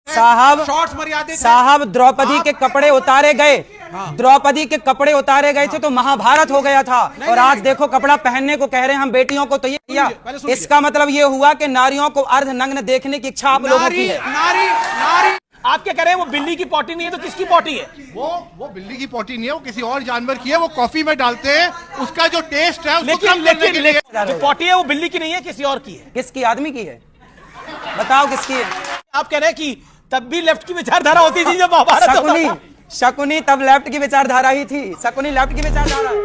साहब द्रौपदी के कपड़े उतारे गए, द्रौपदी के कपड़े उतारे गए थे तो महाभारत हो गया था। और आज देखो कपड़ा पहनने को कह रहे हैं हम बेटियों को, तो ये किया। इसका मतलब ये हुआ कि नारियों को अर्धनग्न देखने की इच्छा आप लोगों की है। नारी आप क्या कह रहे हैं? वो बिल्ली की पोटी नहीं है तो किसकी पोटी है? वो बिल्ली की पोटी नहीं है, वो किसी और जानवर की है। वो कॉफी में डालते हैं, उसका जो टेस्ट है लेकिन जो पोटी है वो बिल्ली की नहीं है, किसी और की है। किसकी? आदमी की है। बताओ किसकी है? आप कह रहे हैं कि तब भी लेफ्ट की विचारधारा होती थी जब महाभारत होता था। शकुनी तब लेफ्ट की विचारधारा ही थी। शकुनी लेफ्ट की विचारधारा है।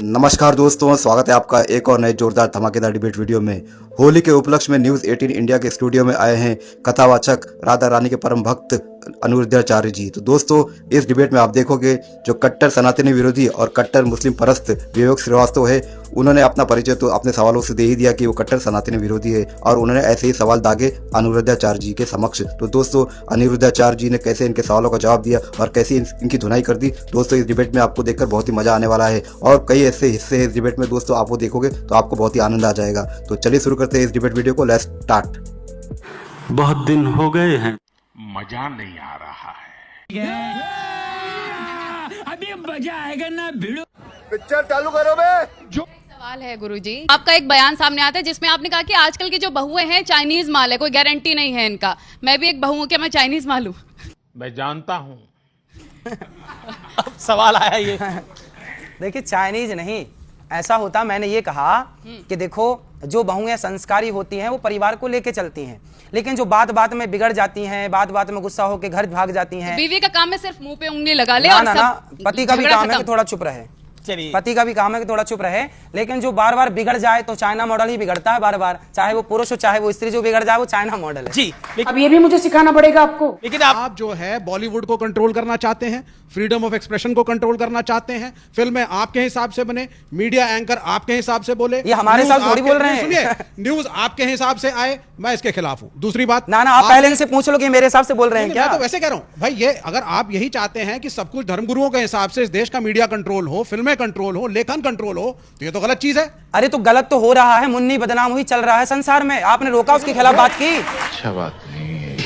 नमस्कार दोस्तों, स्वागत है आपका एक और नए जोरदार धमाकेदार डिबेट वीडियो में। होली के उपलक्ष्य में न्यूज़ 18 इंडिया के स्टूडियो में आए हैं कथावाचक राधा रानी के परम भक्त अनिरुद्धाचार्य जी। तो दोस्तों, इस डिबेट में आप देखोगे जो कट्टर सनातनी विरोधी और कट्टर मुस्लिम परस्त विवेक श्रीवास्तव है, उन्होंने अपना परिचय तो अपने सवालों से दे ही दिया कि वो कट्टर सनातनी विरोधी है, और उन्होंने ऐसे ही सवाल दागे अनिरुद्धाचार्य जी के समक्ष। तो दोस्तों, अनिरुद्धाचार्य जी ने कैसे इनके सवालों का जवाब दिया और कैसे इनकी धुनाई कर दी, दोस्तों इस डिबेट में आपको देखकर बहुत ही मजा आने वाला है। और कई ऐसे हिस्से हैं इस डिबेट में दोस्तों, आप वो देखोगे तो आपको बहुत ही आनंद आ जाएगा। तो चलिए शुरू करते हैं इस डिबेट वीडियो को। Let's start. बहुत दिन हो गए हैं, मजा नहीं आ रहा है। अभी मजा आएगा ना भिड़ो। पिक्चर चालू करो बे। जो सवाल है गुरुजी, आपका एक बयान सामने आता है जिसमें आपने कहा कि आजकल की जो बहुएं हैं चाइनीज माल है, कोई गारंटी नहीं है इनका। मैं भी एक बहू हूं, क्या मैं चाइनीज माल हूं? मैं जानता हूं। अब सवाल आया ये। देखिए चाइनीज नहीं, ऐसा होता मैंने ये कहा कि देखो जो बहुएं संस्कारी होती हैं वो परिवार को लेके चलती हैं, लेकिन जो बात बात में बिगड़ जाती हैं, बात बात में गुस्सा होकर घर भाग जाती हैं। बीवी का काम है सिर्फ मुंह पे उंगली लगा ले। और ना, पति का भी काम है कि थोड़ा चुप रहे। चलिए, पति का भी काम है कि थोड़ा चुप रहे, लेकिन जो बार बार बिगड़ जाए तो चाइना मॉडल ही बिगड़ता है बार बार। चाहे वो पुरुष हो चाहे वो स्त्री, जो बिगड़ जाए वो चाइना मॉडल है जी। अब ये भी मुझे सिखाना पड़ेगा आपको। लेकिन आप जो है बॉलीवुड को कंट्रोल करना चाहते हैं, फ्रीडम ऑफ एक्सप्रेशन को कंट्रोल करना चाहते हैं, फिल्में आपके हिसाब से बने, मीडिया एंकर आपके हिसाब से बोले, ये हमारे साथ थोड़ी बोल रहे हैं। सुनिए, न्यूज आपके हिसाब से आए, मैं इसके खिलाफ हूं। दूसरी बात, ना आप पहले इनसे पूछ लो कि मेरे हिसाब से बोल रहे हैं क्या? मैं तो वैसे कह रहा हूं भाई, ये अगर आप यही चाहते हैं कि सब कुछ धर्मगुरुओं के हिसाब से इस देश का मीडिया कंट्रोल हो, फिल्में कंट्रोल हो, लेखन कंट्रोल हो, तो ये तो गलत चीज है। अरे तो गलत तो हो रहा है, मुन्नी बदनाम हुई चल रहा है संसार में, आपने रोका उसके खिलाफ बात की? अच्छा बात नहीं है।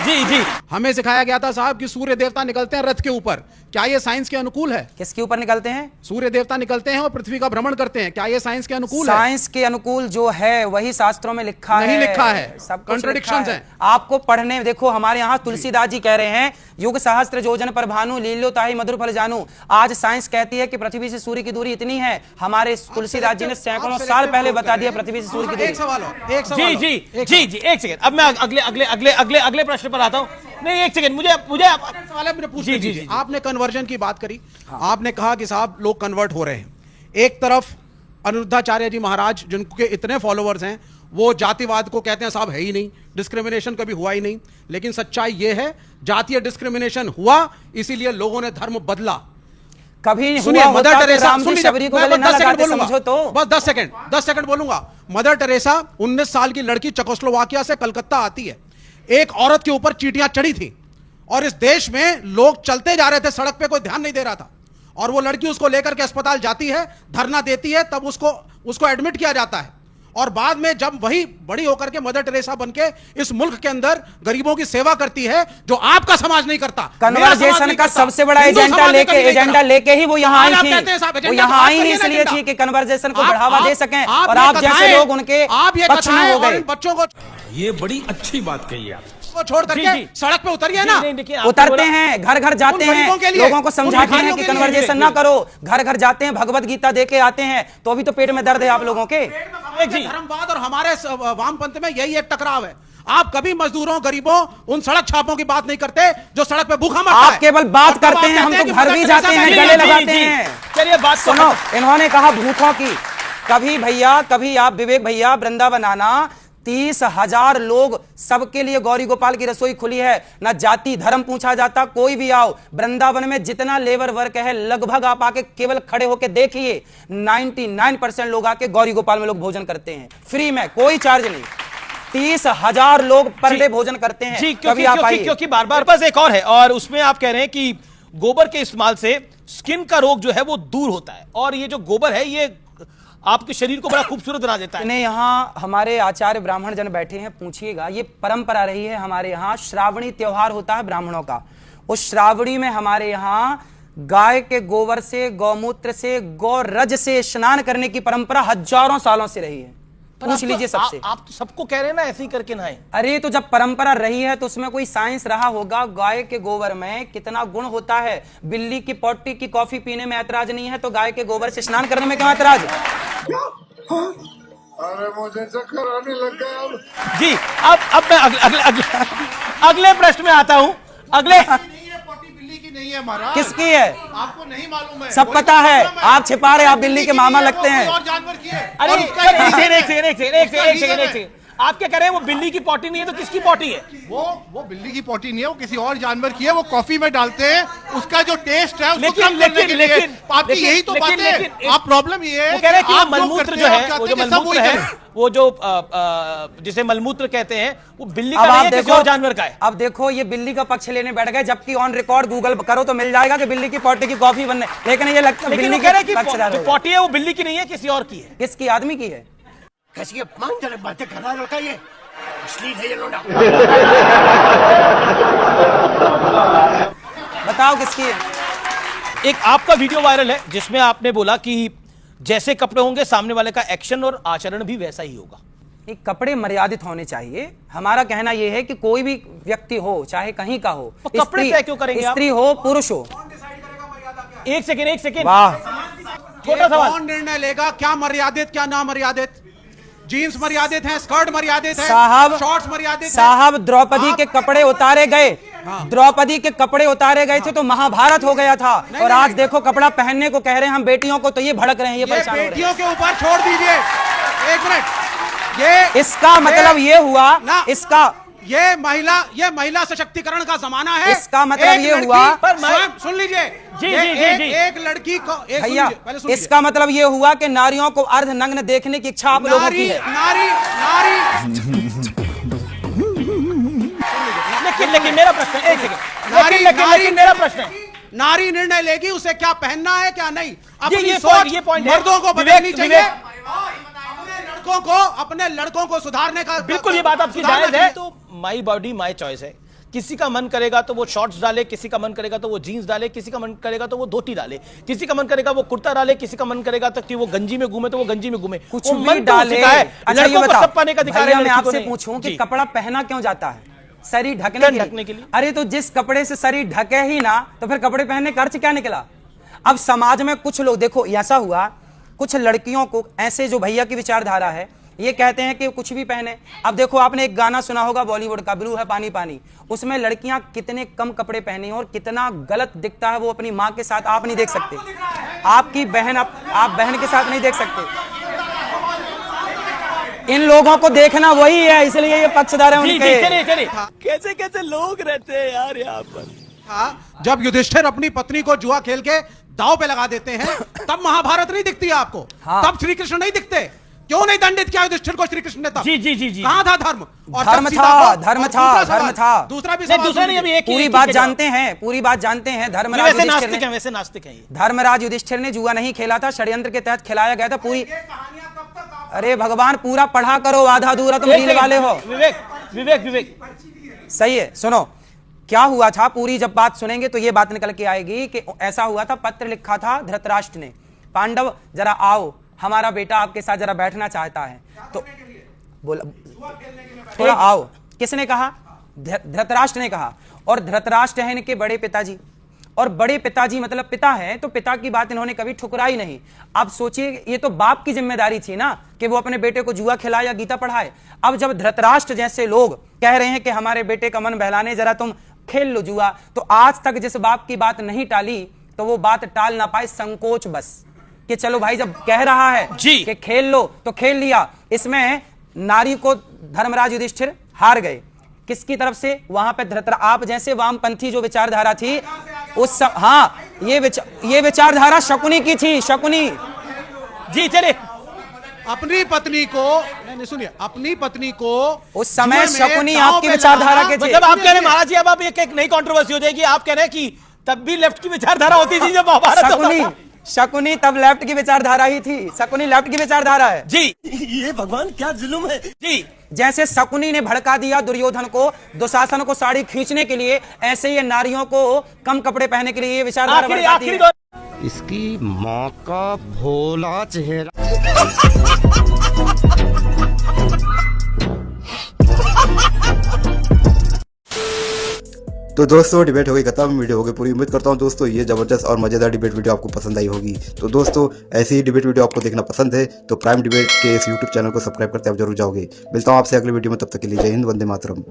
जी, हमें सिखाया गया था साहब कि सूर्य देवता निकलते हैं रथ के ऊपर। क्या ये साइंस के अनुकूल है? किसके ऊपर निकलते हैं? सूर्य देवता निकलते हैं और पृथ्वी का भ्रमण करते हैं। क्या ये साइंस के अनुकूल है? साइंस के अनुकूल जो है वही शास्त्रों में लिखा है। नहीं लिखा है, सब कॉन्ट्रडिक्शंस हैं। आपको पढ़ने देखो, हमारे यहाँ तुलसीदास जी कह रहे हैं युग सहस्त्र योजन पर भानु लीलो ताहि मधुर फल जानू। आज साइंस कहती है कि पृथ्वी से सूर्य की दूरी इतनी है, हमारे तुलसीदास जी ने सैकड़ों साल पहले बता दिया पृथ्वी से सूर्य की दूरी। एक सवाल जी, एक सेकंड। अब मैं अगले प्रश्न पर आता हूं। नहीं, एक सेकंड, मुझे सवाल है, मुझे पूछने दीजिए। आपने कन्वर्जन की बात करी। आपने कहा कि साहब लोग कन्वर्ट हो रहे हैं। एक तरफ अनिरुद्धाचार्य जी महाराज जिनके इतने फॉलोअर्स हैं, वो जातिवाद को कहते हैं साहब है ही नहीं, डिस्क्रिमिनेशन कभी हुआ ही नहीं। लेकिन सच्चाई ये है जातीय डिस्क्रिमिनेशन हुआ, इसीलिए लोगों ने धर्म बदला। कभी सुनिए, मदर टेरेसा, शबरी को गले ना लगाते, समझो तो। बस 10 सेकंड बोलूंगा। मदर टेरेसा 19 साल की लड़की चेकोस्लोवाकिया से कलकत्ता आती है। एक औरत के ऊपर चींटियां चढ़ी थी और इस देश में लोग चलते जा रहे थे, सड़क पे कोई ध्यान नहीं दे रहा था, और वो लड़की उसको लेकर के अस्पताल जाती है, धरना देती है, तब उसको एडमिट किया जाता है। और बाद में जब वही बड़ी होकर के मदर टेरेसा बनके इस मुल्क के अंदर गरीबों की सेवा करती है, जो आपका समाज नहीं करता। कन्वर्जेशन का सबसे बड़ा एजेंडा लेके ही वो यहाँ आई थी। वो यहाँ आई ही इसलिए थी कि कन्वर्जेशन को बढ़ावा दे सकें, और आप जैसे लोग उनके पक्ष में हो गए। बच्चों को ये बड़ी अच्छी बात कही आप। को छोड़ करके सड़क पे उतरिए ना। उतरते हैं, घर घर जाते हैं, लोगों को समझाते हैं कि कन्वर्जेशन ना करो, घर घर जाते हैं, भगवत गीता देके आते हैं, तो अभी तो पेट में दर्द है आप लोगों के। धर्मवाद और हमारे वामपंथ में यही एक टकराव है। आप कभी मजदूरों, गरीबों, उन सड़क छापों की बात नहीं करते जो सड़क पे भूखा मरता है। आप केवल बात करते हैं, हम तो घर भी जाते हैं, गले लगाते हैं। चलिए बात सुनो, इन्होंने कहा भूखों की। कभी आप विवेक भैया वृंदावन आना, 30,000 लोग, सबके लिए गौरी गोपाल की रसोई खुली है, ना जाति धर्म पूछा जाता, कोई भी आओ। वृंदावन में जितना लेबर वर्क है लगभग आप आके केवल खड़े होके देखिए, 99% लोग आके गौरी गोपाल में लोग भोजन करते हैं फ्री में, कोई चार्ज नहीं। 30,000 लोग पर डे भोजन करते हैं। क्योंकि बार बस एक और है, और उसमें आप कह रहे हैं कि गोबर के इस्तेमाल से स्किन का रोग जो है वो दूर होता है, और ये जो गोबर है ये आपके शरीर को बड़ा खूबसूरत बना देता है। नहीं, यहाँ हमारे आचार्य ब्राह्मण जन बैठे हैं, पूछिएगा। ये परंपरा रही है हमारे यहाँ, श्रावणी त्योहार होता है ब्राह्मणों का। उस श्रावणी में हमारे यहाँ गाय के गोबर से, गौमूत्र से, गौरज से स्नान करने की परंपरा हजारों सालों से रही है। पूछ लीजिए सबसे। आप तो सबको कह रहे हैं ना ऐसे ही करके नहाएं। अरे तो जब परंपरा रही है तो उसमें कोई साइंस रहा होगा। गाय के गोबर में कितना गुण होता है। बिल्ली की पोटी की कॉफी पीने में ऐतराज नहीं है, तो गाय के गोबर से स्नान करने में क्या ऐतराज है? अरे मुझे चक्कर आने लग गया अब। जी, अब मैं अगले प्रश्न में आता हूं। अगले बिल्ली की नहीं है महाराज। किसकी है? आपको नहीं मालूम है? सब पता है, आप छिपा रहे, आप बिल्ली के मामा लगते हैं। और जानवर की है। अरे और उसका एक सेकंड, आप क्या कह रहे हैं? वो बिल्ली की पोटी नहीं है तो किसकी पोटी है? वो बिल्ली की पोटी नहीं है, वो किसी और जानवर की है। वो कॉफी में डालते हैं, उसका जो टेस्ट है उसको लेकिन- कम करने लेकिन- के लिए। लेकिन- आपकी लेकिन- यही तो लेकिन- बात है। लेकिन- आप प्रॉब्लम ये है वो कह रहे हैं कि आप वो लोग मलमूत्र करते जो हो, है, आप वो चाहते जो हैं कि सब मलमूत्र वही है, करें। वो जो जिसे मलमूत्र कहते हैं, वो बिल्ली का अब नहीं आप है, किसी देखो, और जानवर का है। अब देखो ये बिल्ली का पक्ष लेने बैठ गए, जबकि ऑन रिकॉर्ड गूगल करो तो मिल जाएगा कि बिल्ली की पोटी की कॉफी बनने, लेकिन ये लगता है लेकिन बिल्ली वो कह रहे के हैं कि पक्षधर जो हो। पोटी है वो बिल्ली की नहीं है, किसी और की है। किसकी? आदमी की है। कैसी अपमानजनक बातें कर रहा है लड़का, ये अश्लील है ये लोडा। बताओ किसकी है? एक आपका वीडियो वायरल है जिसमें आपने बोला कि जैसे कपड़े होंगे सामने वाले का एक्शन और आचरण भी वैसा ही होगा। ये कपड़े मर्यादित होने चाहिए। हमारा कहना यह है कि कोई भी व्यक्ति हो, चाहे कहीं का हो, तो कपड़े तय क्यों करेंगे आप? स्त्री हो, पुरुष हो। एक सेकेंड, वाह, छोटा सवाल। कौन निर्णय लेगा क्या मर्यादित क्या ना मर्यादित? जीन्स मर्यादित है, स्कर्ट मर्यादित है, साहब, शॉर्ट्स मर्यादित है। साहब द्रौपदी के कपड़े उतारे गए, हाँ। द्रौपदी के कपड़े उतारे गए थे तो महाभारत हो गया था। और आज देखो कपड़ा पहनने को कह रहे हैं हम बेटियों को, तो ये भड़क रहे हैं, ये परेशान हो रहे हैं। बेटियों के ऊपर छोड़ दीजिए। एक मिनट, ये इसका मतलब ये हुआ, इसका ये महिला सशक्तिकरण का जमाना है। इसका मतलब एक ये लड़की- हुआ- पर सुन लीजिए जी, ये जी, जी, जी। एक लड़की को भैया, पहले सुन लीजिए। इसका मतलब ये हुआ कि नारियों को अर्धनग्न देखने की इच्छा आप लोगों की है। लेकिन मेरा प्रश्न है, एक सेकंड, लेकिन मेरा प्रश्न है, नारी निर्णय लेगी उसे क्या पहनना है क्या नहीं। अपनी ये सोच पॉइंट है। मर्दों को बदलनी चाहिए। अपने लड़कों को सुधारने का बिल्कुल ये बात आपकी जायज है। तो माई बॉडी माई चॉइस है। किसी का मन करेगा तो वो शॉर्ट्स डाले, किसी का मन करेगा तो वो जीन्स डाले, किसी का मन करेगा तो वो धोती डाले, किसी का मन करेगा वो कुर्ता डाले, किसी का मन करेगा तो कि वो गंजी में घूमे तो वो गंजी में घूमे। कुछ वो भी मन तो डाले। उसी का है। अच्छा ये लड़कों को बताओ सब पाने का अधिकार है, भैया, मैं लड़की को आपसे नहीं। पूछूं कि जी। कपड़ा पहना क्यों जाता है? शरीर ढकने के लिए। अरे तो जिस कपड़े से शरीर ढके ही ना, तो फिर कपड़े पहनने का अर्थ क्या निकला? अब समाज में कुछ लोग, देखो ऐसा हुआ, कुछ लड़कियों को ऐसे, जो भैया की विचारधारा है, ये कहते हैं कि कुछ भी पहने। अब देखो आपने एक गाना सुना होगा बॉलीवुड का, ब्लू है पानी पानी, उसमें लड़कियां कितने कम कपड़े पहनी और कितना गलत दिखता है वो अपनी माँ के साथ। आप नहीं देख सकते, आपकी बहन, आप बहन के साथ नहीं देख सकते। इन लोगों को देखना वही है, इसलिए ये पक्षधर है उनके। चलिए कैसे कैसे लोग रहते हैं यार यहाँ पर। जब युधिष्ठिर अपनी पत्नी को जुआ खेल के दांव पे लगा देते हैं, तब महाभारत नहीं दिखती है आपको। हाँ। तब श्री कृष्ण नहीं दिखते। क्यों नहीं दंडित किया युधिष्ठिर को श्री कृष्ण ने तब? जी। कहां था धर्म? और धर्म जब सीता था, को- धर्म और था, दूसरा धर्म सवाल, था। दूसरा भी नहीं, सवाल दूसरा सुन नहीं, अभी लीजिए। एक पूरी बात जानते हैं, पूरी बात जानते हैं। धर्मराज वैसे युधिष्ठिर नास्तिक ने, है, वैसे नास्तिक है ये। धर्मराज युधिष्ठिर ने जुआ नहीं खेला था, षड्यंत्र के तहत खिलाया गया था। पूरी, अरे भगवान पूरा पढ़ा करो, आधा अधूरा तुम रील वाले हो। विवेक सही है, सुनो क्या हुआ था। पूरी जब बात सुनेंगे तो ये बात निकल के आएगी कि ऐसा हुआ था। पत्र लिखा था धृतराष्ट्र ने, पांडव जरा आओ, हमारा बेटा आपके साथ जरा बैठना चाहता है। तो बोला थोड़ा आओ। किसने कहा? धृतराष्ट्र ने कहा। और धृतराष्ट्र है इनके बड़े पिताजी, और बड़े पिताजी मतलब पिता है, तो पिता की बात इन्होंने कभी ठुकराई नहीं। अब सोचिए, ये तो बाप की जिम्मेदारी थी ना कि वो अपने बेटे को जुआ खिलाए या गीता पढ़ाए। अब जब धृतराष्ट्र जैसे लोग कह रहे हैं कि हमारे बेटे का मन बहलाने जरा तुम खेल लो जुआ, तो आज तक जिस बाप की बात नहीं टाली, तो वो बात टाल ना पाए, संकोच बस कि चलो भाई जब कह रहा है जी कि खेल लो तो खेल लिया। इसमें नारी को धर्मराज युधिष्ठिर हार गए। किसकी तरफ से? वहां पे धृतराष्ट्र, आप जैसे वामपंथी जो विचारधारा थी उस हाँ, ये विचारधारा शकुनी की थी, शकुनी जी। चलिए, अपनी पत्नी को नहीं सुनिए, अपनी पत्नी को उस समय जुए में शकुनी दांव आपकी पे विचारधारा लगाना, के थे। मतलब आप कह रहे हैं महाराज जी, अब आप एक नई कंट्रोवर्सी हो जाएगी। आप कह रहे हैं कि तब भी लेफ्ट की विचारधारा होती थी जब महाभारत होता शकुनी था। शकुनी तब लेफ्ट की विचारधारा ही थी, शकुनी लेफ्ट की विचारधारा है जी। ये भगवान क्या जुल्म है। जी जैसे शकुनी ने भड़का दिया दुर्योधन को, दुशासन को साड़ी खींचने के लिए, ऐसे ये नारियों को कम कपड़े पहनने के लिए ये विचारधारा आखिरी भड़काती आखिरी है। इसकी माँ का भोला चेहरा। तो दोस्तों डिबेट हो गई खत्म, वीडियो हो गई पूरी। उम्मीद करता हूँ दोस्तों ये जबरदस्त और मजेदार डिबेट वीडियो आपको पसंद आई होगी। तो दोस्तों ऐसी ही डिबेट वीडियो आपको देखना पसंद है तो प्राइम डिबेट के इस यूट्यूब चैनल को सब्सक्राइब करते आप जरूर जाओगे। मिलता हूँ आपसे अगले वीडियो में, तब तक के लिए जय हिंद, वंदे मातरम।